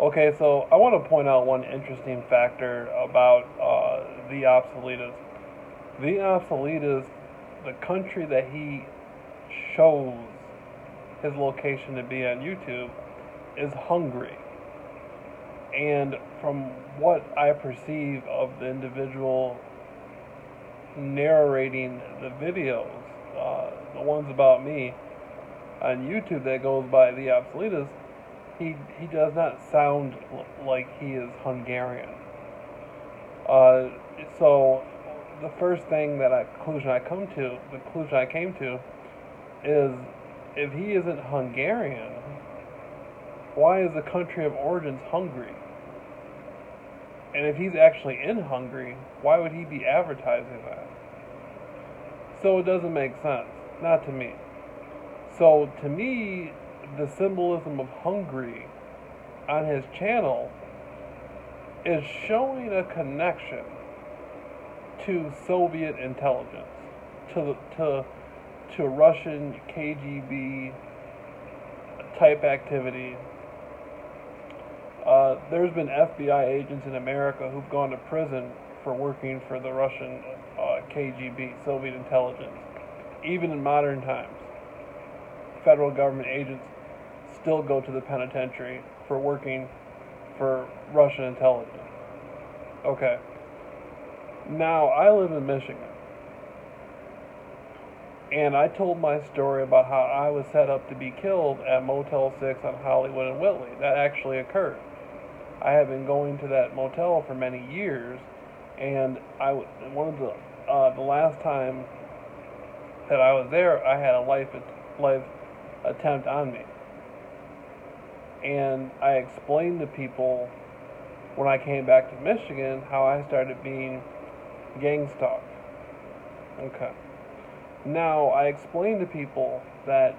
Okay, so I want to point out one interesting factor about the obsoletus. The obsoletus, the country that he shows his location to be on YouTube, is Hungary. And from what I perceive of the individual narrating the videos, the ones about me on YouTube that goes by the obsoletus, he does not sound like he is Hungarian. Uh, so the first thing that the conclusion I came to is if he isn't Hungarian, why is the country of origin Hungary? And if he's actually in Hungary, why would he be advertising that? So it doesn't make sense, not to me. So to me, the symbolism of Hungary on his channel is showing a connection to Soviet intelligence, to Russian KGB type activity. There's been FBI agents in America who've gone to prison for working for the Russian KGB, Soviet intelligence. Even in modern times, federal government agents still go to the penitentiary for working for Russian intelligence. Okay. Now, I live in Michigan, and I told my story about how I was set up to be killed at Motel 6 on Hollywood and Whitley. That actually occurred. I have been going to that motel for many years, and one of the last time that I was there, I had a life attempt on me, and I explained to people when I came back to Michigan how I started being gang stalked. Okay. Now I explained to people that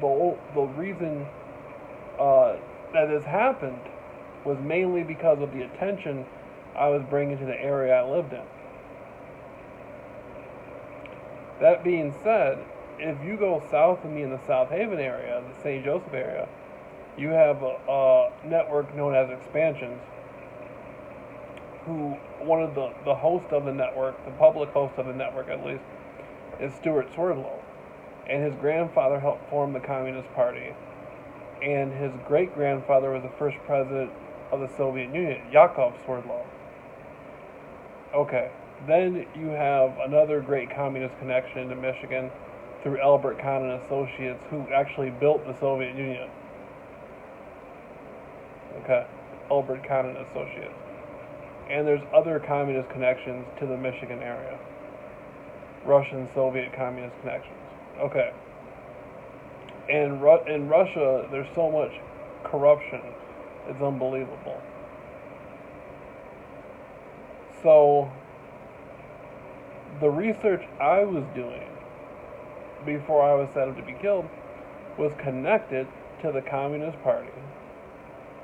the reason that this happened was mainly because of the attention I was bringing to the area I lived in. That being said, if you go south of me in the South Haven area, the St. Joseph area, you have a network known as Expansions, who one of the host of the network, the public host of the network at least, is Stuart Swerdlow. And his grandfather helped form the Communist Party. And his great-grandfather was the first president of the Soviet Union, Yakov Swerdlow. Okay. Then you have another great communist connection into Michigan through Albert Kahn and Associates, who actually built the Soviet Union. Okay. Albert Kahn and Associates. And there's other communist connections to the Michigan area. Russian, Soviet communist connections. Okay. And in Russia, there's so much corruption. It's unbelievable. So, the research I was doing before I was set up to be killed was connected to the Communist Party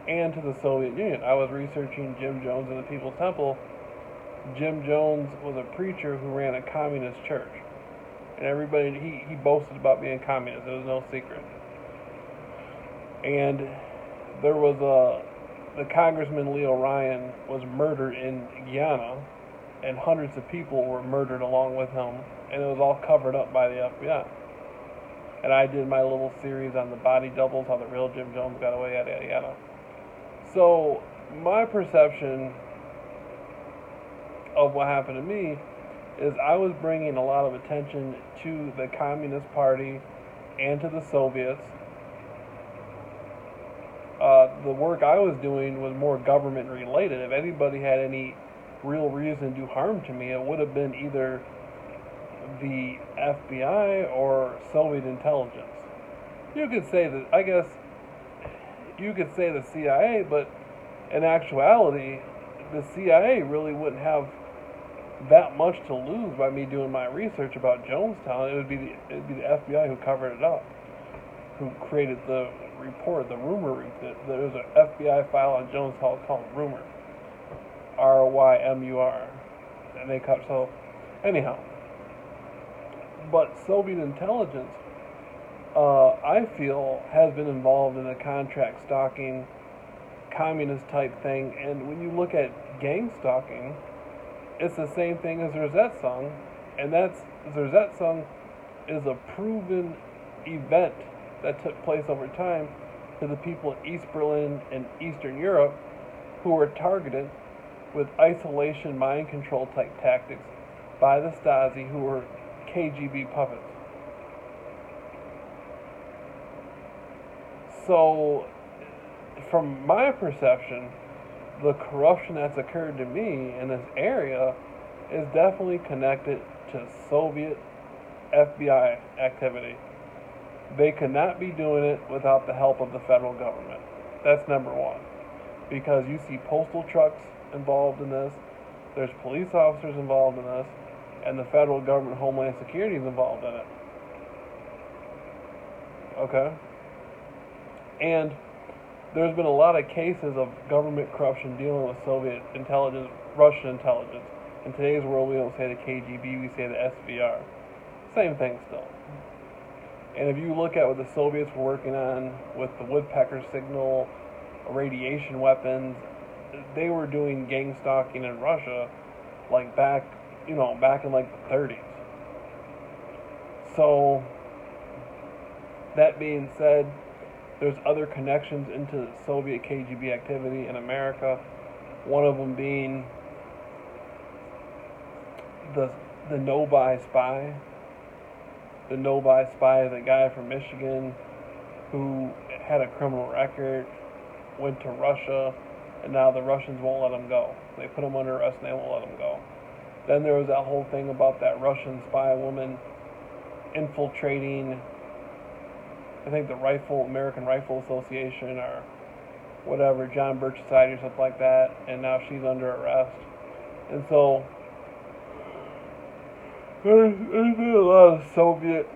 and to the Soviet Union. I was researching Jim Jones and the People's Temple. Jim Jones was a preacher who ran a communist church. And everybody, he boasted about being communist. It was no secret. And there was the Congressman Leo Ryan was murdered in Guyana, and hundreds of people were murdered along with him, and it was all covered up by the FBI. And I did my little series on the body doubles, how the real Jim Jones got away, yada yada yada. So my perception of what happened to me is I was bringing a lot of attention to the Communist Party and to the Soviets. The work I was doing was more government related. If anybody had any real reason to do harm to me, it would have been either the FBI or Soviet intelligence. You could say that, I guess, you could say the CIA, but in actuality, the CIA really wouldn't have that much to lose by me doing my research about Jonestown. It would be the FBI who covered it up, who created the report, the rumor. There was an FBI file on Jonestown called Rumor, RYMUR, and they cut. So anyhow, but Soviet intelligence, I feel, has been involved in the contract stalking, communist type thing. And when you look at gang stalking, it's the same thing as Rosette Song, and that's Rosette Song is a proven event that took place over time to the people in East Berlin and Eastern Europe who were targeted with isolation mind control type tactics by the Stasi, who were KGB puppets. So, from my perception, the corruption that's occurred to me in this area is definitely connected to Soviet FBI activity. They could not be doing it without the help of the federal government. That's number one. Because you see postal trucks involved in this, there's police officers involved in this, and the federal government, Homeland Security, is involved in it. Okay? And there's been a lot of cases of government corruption dealing with Soviet intelligence, Russian intelligence. In today's world, we don't say the KGB, we say the SVR. Same thing still. And if you look at what the Soviets were working on with the woodpecker signal, radiation weapons, they were doing gang stalking in Russia, like back in like the 30s. So, that being said, there's other connections into Soviet KGB activity in America. One of them being the no-buy spy. The no-buy spy is a guy from Michigan who had a criminal record, went to Russia, and now the Russians won't let him go. They put him under arrest and they won't let him go. Then there was that whole thing about that Russian spy woman infiltrating, I think, the American Rifle Association or whatever, John Birch Society or something like that, and now she's under arrest. And so there's been a lot of Soviet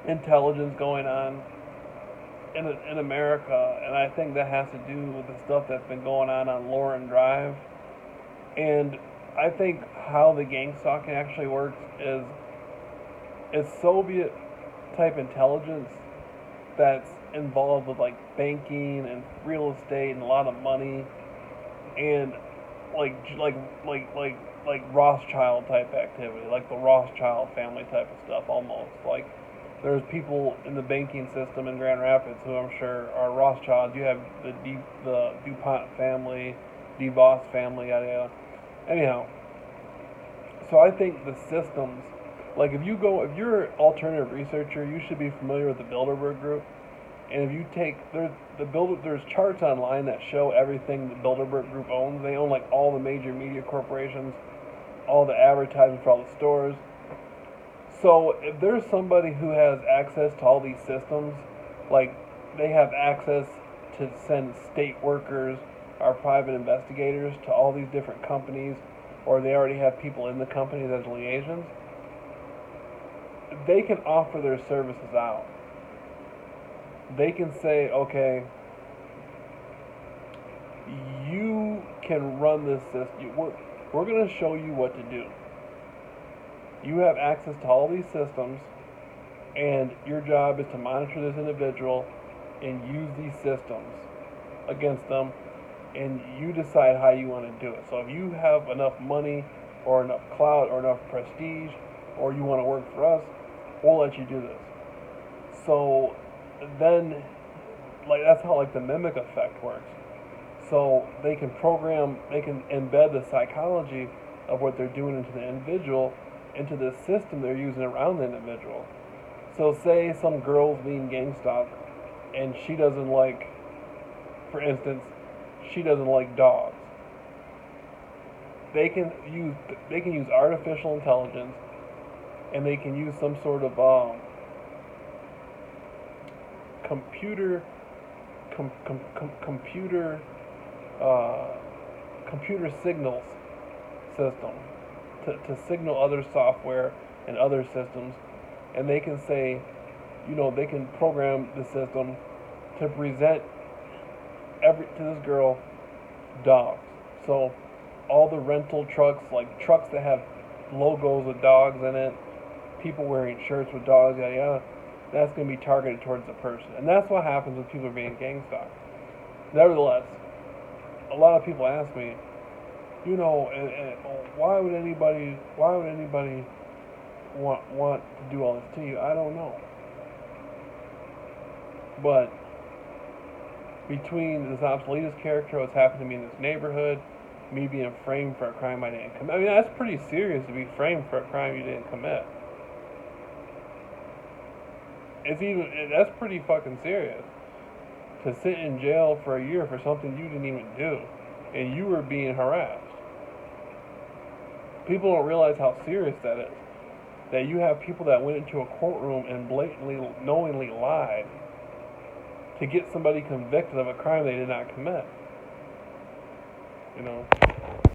intelligence going on in America, and I think that has to do with the stuff that's been going on Lauren Drive. And I think how the gang stalking actually works is Soviet type intelligence that's involved with like banking and real estate and a lot of money and like Rothschild type activity, like the Rothschild family type of stuff almost. Like there's people in the banking system in Grand Rapids who I'm sure are Rothschilds. You have the DuPont family, DeVos family, yada yada. Anyhow, so I think the systems, like if you're an alternative researcher, you should be familiar with the Bilderberg Group. And if you take, there's charts online that show everything the Bilderberg Group owns. They own like all the major media corporations, all the advertising for all the stores. So if there's somebody who has access to all these systems, like they have access to send state workers or private investigators to all these different companies, or they already have people in the companies as liaisons, they can offer their services out. They can say, okay, you can run this system. We're going to show you what to do. You have access to all these systems, and your job is to monitor this individual and use these systems against them, and you decide how you want to do it. So if you have enough money or enough clout or enough prestige, or you want to work for us, we'll let you do this. So then, like, that's how like the mimic effect works. So they can embed the psychology of what they're doing into the individual, into the system they're using around the individual. So say some girl's being gang stalked, and she doesn't like, for instance, she doesn't like dogs. They can use artificial intelligence, and they can use some sort of computer signals system to signal other software and other systems, and they can say, they can program the system to present to this girl dogs. So all the rental trucks, like trucks that have logos with dogs in it, people wearing shirts with dogs, yada yada, that's going to be targeted towards the person. And that's what happens when people are being gang stalked. Nevertheless, a lot of people ask me, you know, why would anybody want to do all this to you? I don't know. But between this obsoletist character, what's happened to me in this neighborhood, me being framed for a crime I didn't commit. I mean, that's pretty serious to be framed for a crime you didn't commit. That's pretty fucking serious. To sit in jail for a year for something you didn't even do, and you were being harassed. People don't realize how serious that is. That you have people that went into a courtroom and blatantly, knowingly lied to get somebody convicted of a crime they did not commit. You know.